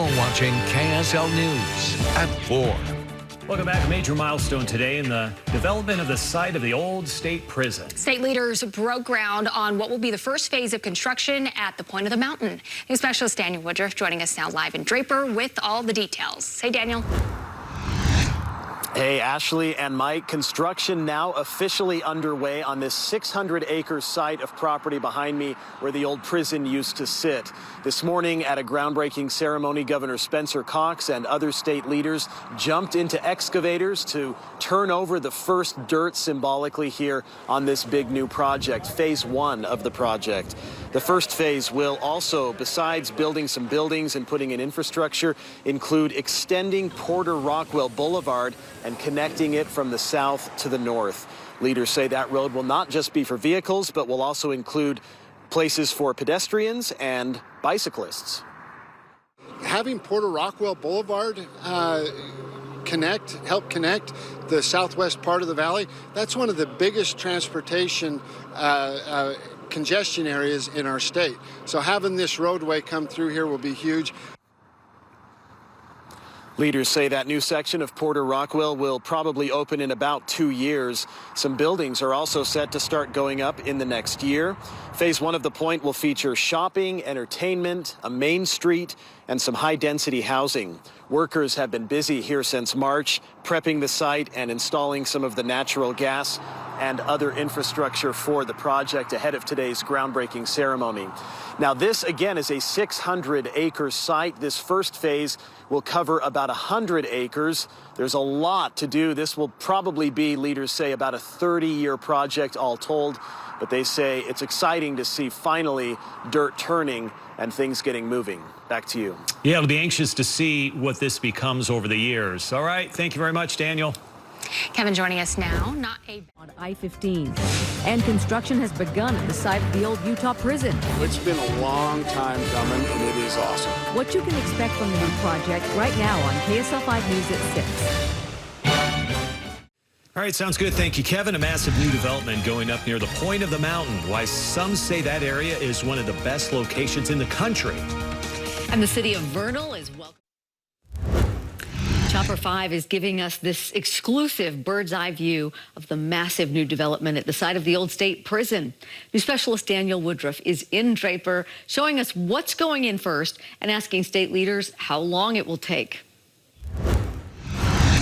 You're watching KSL News at 4. Welcome back. A major milestone today in the development of the site of the old state prison. State leaders broke ground on what will be the first phase of construction at the Point of the Mountain. News specialist Daniel Woodruff joining us now live in Draper with all the details. Hey, Daniel. Hey, Ashley and Mike, construction now officially underway on this 600-acre site of property behind me where the old prison used to sit. This morning at a groundbreaking ceremony, Governor Spencer Cox and other state leaders jumped into excavators to turn over the first dirt symbolically here on this big new project, phase 1 of the project. The first phase will also, besides building some buildings and putting in infrastructure, include extending Porter Rockwell Boulevard and connecting it from the south to the north. Leaders say that road will not just be for vehicles, but will also include places for pedestrians and bicyclists. Having Porter Rockwell Boulevard help connect the southwest part of the valley, that's one of the biggest transportation congestion areas in our state. So having this roadway come through here will be huge. Leaders say that new section of Porter Rockwell will probably open in about 2 years. Some buildings are also set to start going up in the next year. Phase 1 of the point will feature shopping, entertainment, a main street, and some high-density housing. Workers have been busy here since March, prepping the site and installing some of the natural gas and other infrastructure for the project ahead of today's groundbreaking ceremony. Now, this, again, is a 600-acre site. This first phase will cover about 100 acres. There's a lot to do. This will probably be, leaders say, about a 30-year project all told. But they say it's exciting to see finally dirt turning and things getting moving. Back to you. Yeah, it'll be anxious to see what this becomes over the years. All right. Thank you very much, Daniel. Kevin joining us now. On I-15. And construction has begun at the site of the old Utah prison. It's been a long time coming, and it is awesome. What you can expect from the new project right now on KSL-5 News at 6. All right, sounds good. Thank you, Kevin. A massive new development going up near the Point of the Mountain. Why some say that area is one of the best locations in the country. And the city of Vernal is welcome. Chopper 5 is giving us this exclusive bird's eye view of the massive new development at the site of the old state prison. New specialist Daniel Woodruff is in Draper, showing us what's going in first and asking state leaders how long it will take.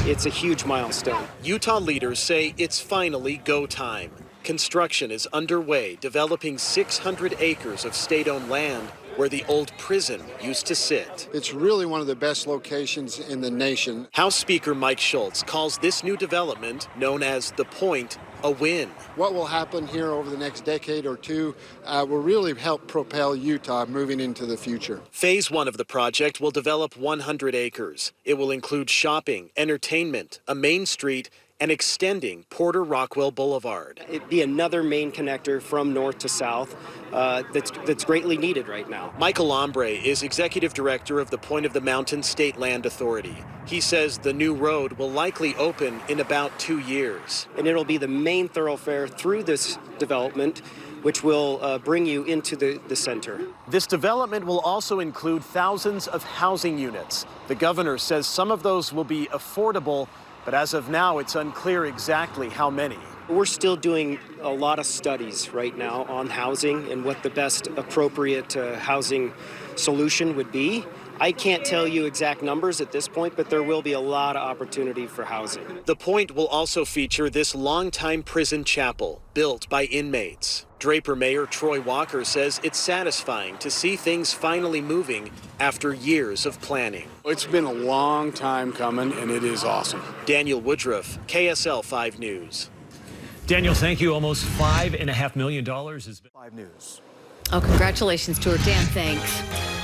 It's a huge milestone. Utah leaders say it's finally go time. Construction is underway, developing 600 acres of state-owned land where the old prison used to sit. It's really one of the best locations in the nation. House Speaker Mike Schultz calls this new development, known as The Point, a win. What will happen here over the next decade or two will really help propel Utah moving into the future. Phase 1 of the project will develop 100 acres. It will include shopping, entertainment, a main street, and extending Porter Rockwell Boulevard. It'd be another main connector from north to south that's greatly needed right now. Michael Ombre is executive director of the Point of the Mountain State Land Authority. He says the new road will likely open in about 2 years. And it'll be the main thoroughfare through this development, which will bring you into the center. This development will also include thousands of housing units. The governor says some of those will be affordable, but as of now, it's unclear exactly how many. We're still doing a lot of studies right now on housing and what the best appropriate housing solution would be. I can't tell you exact numbers at this point, but there will be a lot of opportunity for housing. The Point will also feature this longtime prison chapel built by inmates. Draper Mayor Troy Walker says it's satisfying to see things finally moving after years of planning. It's been a long time coming, and it is awesome. Daniel Woodruff, KSL-5 News. Daniel, thank you. Almost $5.5 million has been 5 News. Oh, congratulations to her. Dan, thanks.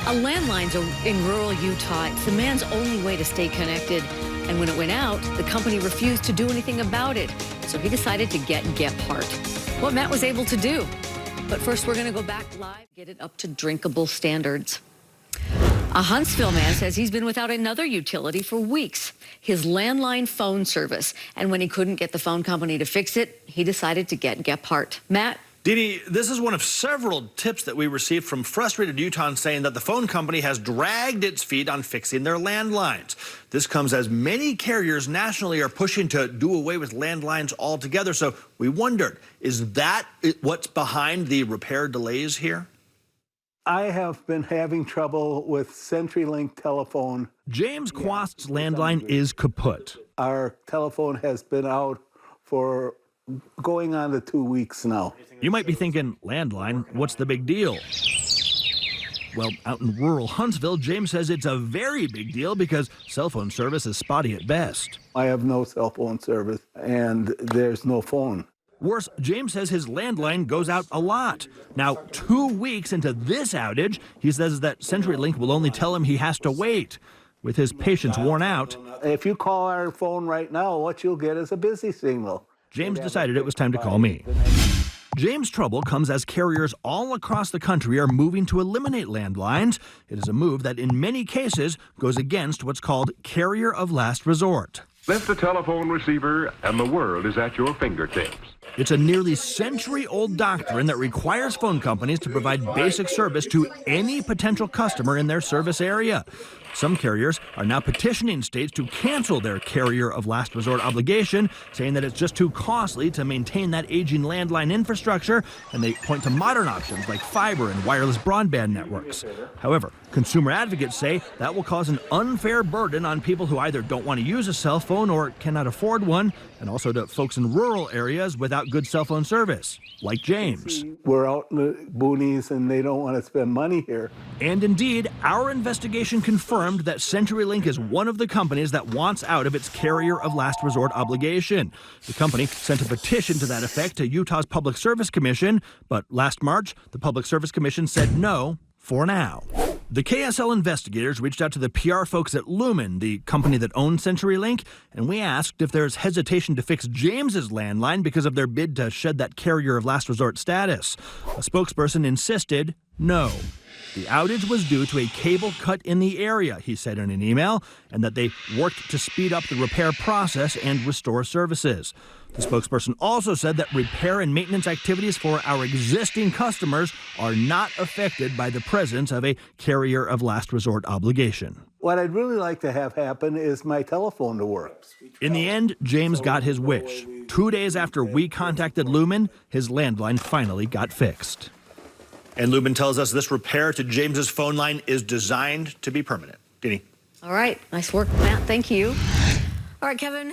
A landline's in rural Utah. It's the man's only way to stay connected. And when it went out, the company refused to do anything about it. So he decided to get Gephardt. What Matt was able to do. But first, we're going to go back live, get it up to drinkable standards. A Huntsville man says he's been without another utility for weeks, his landline phone service. And when he couldn't get the phone company to fix it, he decided to get Gephardt. Matt? Dee, this is one of several tips that we received from frustrated Utahns saying that the phone company has dragged its feet on fixing their landlines. This comes as many carriers nationally are pushing to do away with landlines altogether. So we wondered, is that what's behind the repair delays here? I have been having trouble with CenturyLink telephone. James Quast's landline is kaput. Our telephone has been out for going on to 2 weeks now. You might be thinking, landline, what's the big deal? Well, out in rural Huntsville, James says it's a very big deal because cell phone service is spotty at best. I have no cell phone service and there's no phone. Worse, James says his landline goes out a lot. Now, 2 weeks into this outage, he says that CenturyLink will only tell him he has to wait. With his patience worn out, if you call our phone right now, what you'll get is a busy signal. James decided it was time to call me. James' trouble comes as carriers all across the country are moving to eliminate landlines. It is a move that in many cases goes against what's called carrier of last resort. Lift the telephone receiver and the world is at your fingertips. It's a nearly century-old doctrine that requires phone companies to provide basic service to any potential customer in their service area. Some carriers are now petitioning states to cancel their carrier of last resort obligation, saying that it's just too costly to maintain that aging landline infrastructure, and they point to modern options like fiber and wireless broadband networks. However, consumer advocates say that will cause an unfair burden on people who either don't want to use a cell phone or cannot afford one, and also to folks in rural areas without good cell phone service, like James. We're out in the boonies and they don't want to spend money here. And indeed, our investigation confirmed that CenturyLink is one of the companies that wants out of its carrier of last resort obligation. The company sent a petition to that effect to Utah's Public Service Commission, but last March, the Public Service Commission said no for now. The KSL investigators reached out to the PR folks at Lumen, the company that owns CenturyLink, and we asked if there's hesitation to fix James's landline because of their bid to shed that carrier of last resort status. A spokesperson insisted no. The outage was due to a cable cut in the area, he said in an email, and that they worked to speed up the repair process and restore services. The spokesperson also said that repair and maintenance activities for our existing customers are not affected by the presence of a carrier of last resort obligation. What I'd really like to have happen is my telephone to work. In the end, James got his wish. 2 days after we contacted Lumen, his landline finally got fixed. And Lumen tells us this repair to James's phone line is designed to be permanent. Dini. All right. Nice work, Matt. Thank you. All right, Kevin.